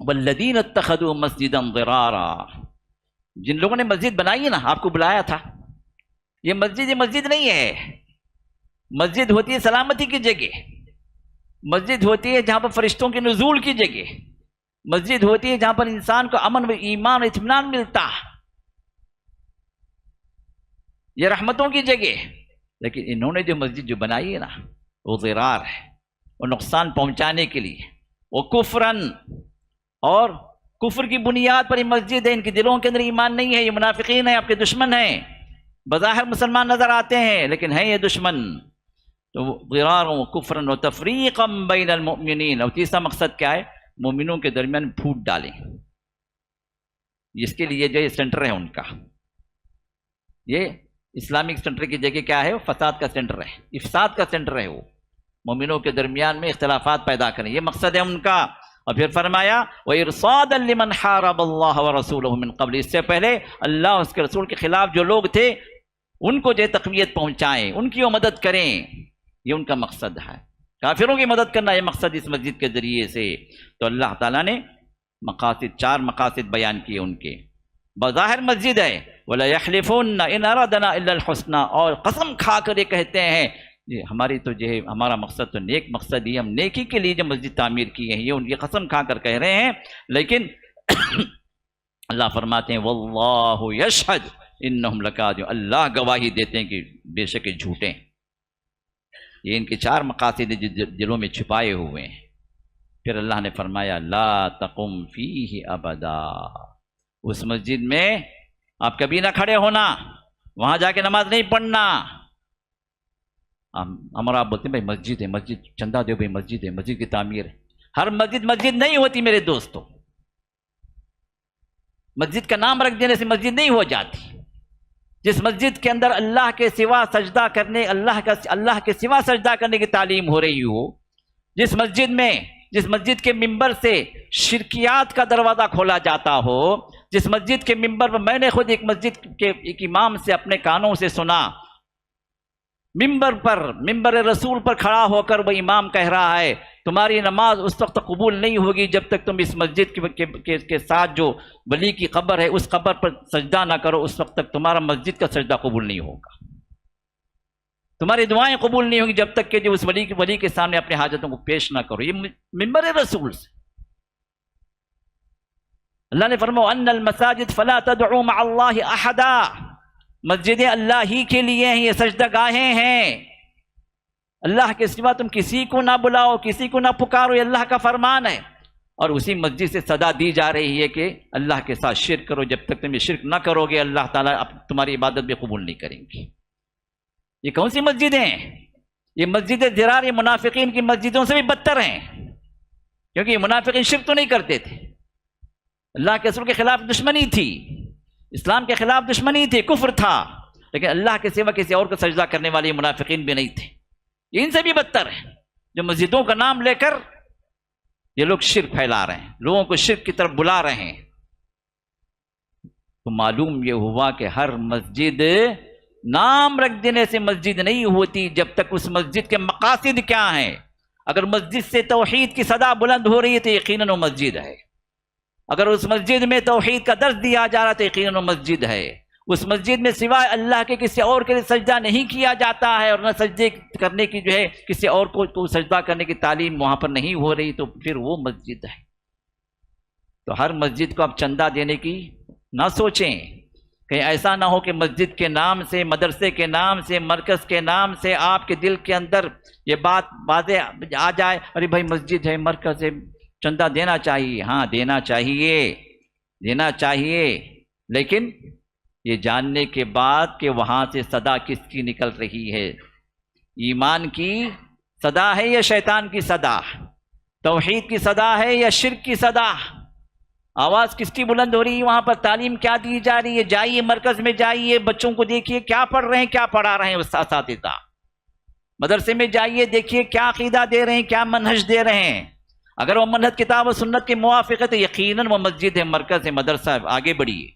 والذین اتخذوا مسجدا ضرارا، جن لوگوں نے مسجد بنائی ہے نا، آپ کو بلایا تھا، یہ مسجد نہیں ہے. مسجد ہوتی ہے سلامتی کی جگہ، مسجد ہوتی ہے جہاں پر فرشتوں کے نزول کی جگہ، مسجد ہوتی ہے جہاں پر انسان کو امن و ایمان و اطمینان ملتا، یہ رحمتوں کی جگہ. لیکن انہوں نے جو مسجد جو بنائی ہے نا، وہ ضرار ہے، وہ نقصان پہنچانے کے لیے، وہ کفرن، اور کفر کی بنیاد پر یہ مسجد ہے. ان کے دلوں کے اندر ایمان نہیں ہے، یہ منافقین ہیں، آپ کے دشمن ہیں. بظاہر مسلمان نظر آتے ہیں لیکن ہیں یہ دشمن. تو ضرار و کفرن و تفریقا بین المؤمنین. اور تیسرا مقصد کیا ہے؟ مومنوں کے درمیان پھوٹ ڈالیں. جس کے لیے جو یہ سینٹر ہے ان کا، یہ اسلامک سینٹر کی جگہ کیا ہے؟ وہ فساد کا سینٹر ہے، افساد کا سینٹر ہے. وہ مومنوں کے درمیان میں اختلافات پیدا کریں، یہ مقصد ہے ان کا. اور پھر فرمایا وَإِرْصَادًا لِمَنْ حَارَبَ اللَّهَ وَرَسُولَهُ مِنْ قَبْلِ، اس سے پہلے اللہ اس کے رسول کے خلاف جو لوگ تھے ان کو جو تقویت پہنچائیں، ان کی وہ مدد کریں. یہ ان کا مقصد ہے، کافروں کی مدد کرنا، یہ مقصد اس مسجد کے ذریعے سے. تو اللہ تعالیٰ نے مقاصد، 4 مقاصد بیان کیے ان کے. بظاہر مسجد ہے، وَلَا يَحْلِفُنَّ إِنْ أَرَادَنَا إِلَّا الْحُسْنَى، اور قسم کھا کر یہ کہتے ہیں ہماری تو جو ہے ہمارا مقصد تو نیک مقصد ہی، ہم نیکی کے لیے جو مسجد تعمیر کی ہے، یہ ان کی قسم کھا کر کہہ رہے ہیں. لیکن اللہ فرماتے ہیں وَاللَّهُ يَشْهَدُ إِنَّهُمْ لَكَاذِبُونَ، اللہ گواہی دیتے ہیں کہ بے شک جھوٹے ہیں. یہ ان کے 4 مقاصد جو دلوں میں چھپائے ہوئے ہیں. پھر اللہ نے فرمایا لا تقم فیہ ابدا، اس مسجد میں آپ کبھی نہ کھڑے ہونا، وہاں جا کے نماز نہیں پڑھنا. ہمارا آپ بولتے ہیں بھائی مسجد ہے، مسجد چندہ دو بھائی، مسجد ہے، مسجد کی تعمیر ہے. ہر مسجد مسجد نہیں ہوتی میرے دوستو. مسجد کا نام رکھ دینے سے مسجد نہیں ہو جاتی. جس مسجد کے اندر اللہ کے سوا سجدہ کرنے، اللہ کے سوا سجدہ کرنے کی تعلیم ہو رہی ہو، جس مسجد کے ممبر سے شرکیات کا دروازہ کھولا جاتا ہو، جس مسجد کے ممبر پر میں نے خود ایک مسجد کے ایک امام سے اپنے کانوں سے سنا، ممبر رسول پر کھڑا ہو کر وہ امام کہہ رہا ہے تمہاری نماز اس وقت قبول نہیں ہوگی جب تک تم اس مسجد کے ساتھ جو ولی کی قبر ہے اس قبر پر سجدہ نہ کرو، اس وقت تک تمہارا مسجد کا سجدہ قبول نہیں ہوگا، تمہاری دعائیں قبول نہیں ہوں گی جب تک کہ جو اس ولی کے سامنے اپنے حاجتوں کو پیش نہ کرو. یہ ممبر رسول سے اللہ نے فرمایا ان المساجد فلا تدعوا مع اللہ احدا، مسجدیں اللہ ہی کے لیے ہیں، یہ سجدہ گاہیں ہیں، اللہ کے سوا تم کسی کو نہ بلاؤ، کسی کو نہ پکارو، یہ اللہ کا فرمان ہے. اور اسی مسجد سے صدا دی جا رہی ہے کہ اللہ کے ساتھ شرک کرو، جب تک تم یہ شرک نہ کرو گے اللہ تعالیٰ تمہاری عبادت بھی قبول نہیں کریں گے. یہ کون سی مسجدیں ہیں؟ یہ مسجد ضرار، یہ منافقین کی مسجدوں سے بھی بدتر ہیں، کیونکہ یہ منافقین شرک تو نہیں کرتے تھے، اللہ کے رسول کے خلاف دشمنی تھی، اسلام کے خلاف دشمنی تھی، کفر تھا، لیکن اللہ کے سوا کسی اور کو سجدہ کرنے والے منافقین بھی نہیں تھے. ان سے بھی بدتر ہے جو مسجدوں کا نام لے کر یہ لوگ شرک پھیلا رہے ہیں، لوگوں کو شرک کی طرف بلا رہے ہیں. تو معلوم یہ ہوا کہ ہر مسجد نام رکھ دینے سے مسجد نہیں ہوتی جب تک اس مسجد کے مقاصد کیا ہیں. اگر مسجد سے توحید کی صدا بلند ہو رہی ہے تو یقیناً وہ مسجد ہے. اگر اس مسجد میں توحید کا درس دیا جا رہا تو یقیناً وہ مسجد ہے. اس مسجد میں سوائے اللہ کے کسی اور کے لیے سجدہ نہیں کیا جاتا ہے، اور نہ سجدے کرنے کی جو ہے کسی اور کو سجدہ کرنے کی تعلیم وہاں پر نہیں ہو رہی، تو پھر وہ مسجد ہے. تو ہر مسجد کو آپ چندہ دینے کی نہ سوچیں، کہیں ایسا نہ ہو کہ مسجد کے نام سے، مدرسے کے نام سے، مرکز کے نام سے آپ کے دل کے اندر یہ بات واضح آ جائے ارے بھائی مسجد ہے، مرکز ہے، چندہ دینا چاہیے. ہاں دینا چاہیے، لیکن یہ جاننے کے بعد کہ وہاں سے صدا کس کی نکل رہی ہے، ایمان کی صدا ہے یا شیطان کی صدا، توحید کی صدا ہے یا شرک کی صدا، آواز کس کی بلند ہو رہی ہے، وہاں پر تعلیم کیا دی جا رہی ہے. جائیے مرکز میں، جائیے بچوں کو دیکھیے کیا پڑھ رہے ہیں، کیا پڑھا رہے ہیں اساتذہ. مدرسے میں جائیے دیکھیے کیا عقیدہ دے رہے ہیں، کیا منہج دے رہے ہیں. اگر وہ منہج کتاب و سنت کے موافق ہے تو یقیناً وہ مسجد ہے، مرکز ہے، مدرسہ ہے. آگے بڑھیے،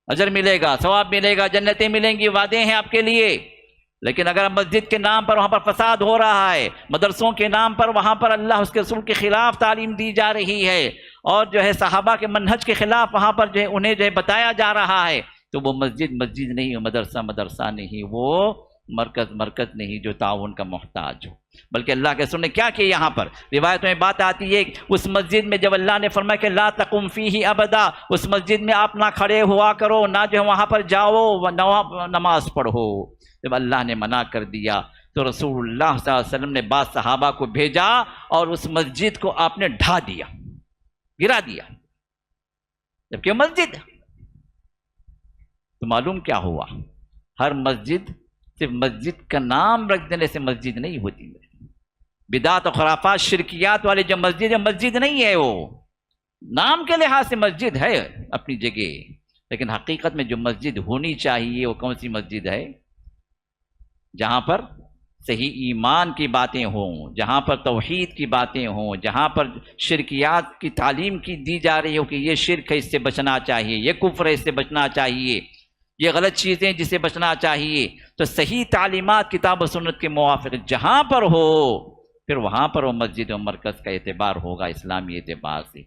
اجر ملے گا، ثواب ملے گا، جنتیں ملیں گی، وعدے ہیں آپ کے لیے. لیکن اگر مسجد کے نام پر وہاں پر فساد ہو رہا ہے، مدرسوں کے نام پر وہاں پر اللہ اس کے رسول کے خلاف تعلیم دی جا رہی ہے، اور جو ہے صحابہ کے منہج کے خلاف وہاں پر جو ہے انہیں جو ہے بتایا جا رہا ہے، تو وہ مسجد مسجد نہیں، مدرسہ مدرسہ نہیں، وہ مرکز مرکز نہیں جو تعاون کا محتاج ہو۔ بلکہ اللہ کے رسول نے کیا کہ یہاں پر روایت میں بات آتی ہے، اس مسجد میں جب اللہ نے فرمایا کہ لا تقم فیہ ابدا، اس مسجد میں آپ نہ کھڑے ہوا کرو، نہ جو وہاں پر جاؤ نماز پڑھو۔ جب اللہ نے منع کر دیا تو رسول اللہ صلی اللہ علیہ وسلم نے بعض صحابہ کو بھیجا اور اس مسجد کو آپ نے ڈھا دیا، گرا دیا، جبکہ مسجد تو معلوم کیا ہوا، ہر مسجد صرف مسجد کا نام رکھ دینے سے مسجد نہیں ہوتی، بدعت و خرافات شرکیات والے جو مسجد ہے، مسجد نہیں ہے، وہ نام کے لحاظ سے مسجد ہے اپنی جگہ، لیکن حقیقت میں جو مسجد ہونی چاہیے وہ کون سی مسجد ہے؟ جہاں پر صحیح ایمان کی باتیں ہوں، جہاں پر توحید کی باتیں ہوں، جہاں پر شرکیات کی تعلیم کی دی جا رہی ہو کہ یہ شرک ہے اس سے بچنا چاہیے، یہ کفر ہے اس سے بچنا چاہیے، یہ غلط چیزیں جسے بچنا چاہیے، تو صحیح تعلیمات کتاب و سنت کے موافق جہاں پر ہو، پھر وہاں پر وہ مسجد و مرکز کا اعتبار ہوگا اسلامی اعتبار سے۔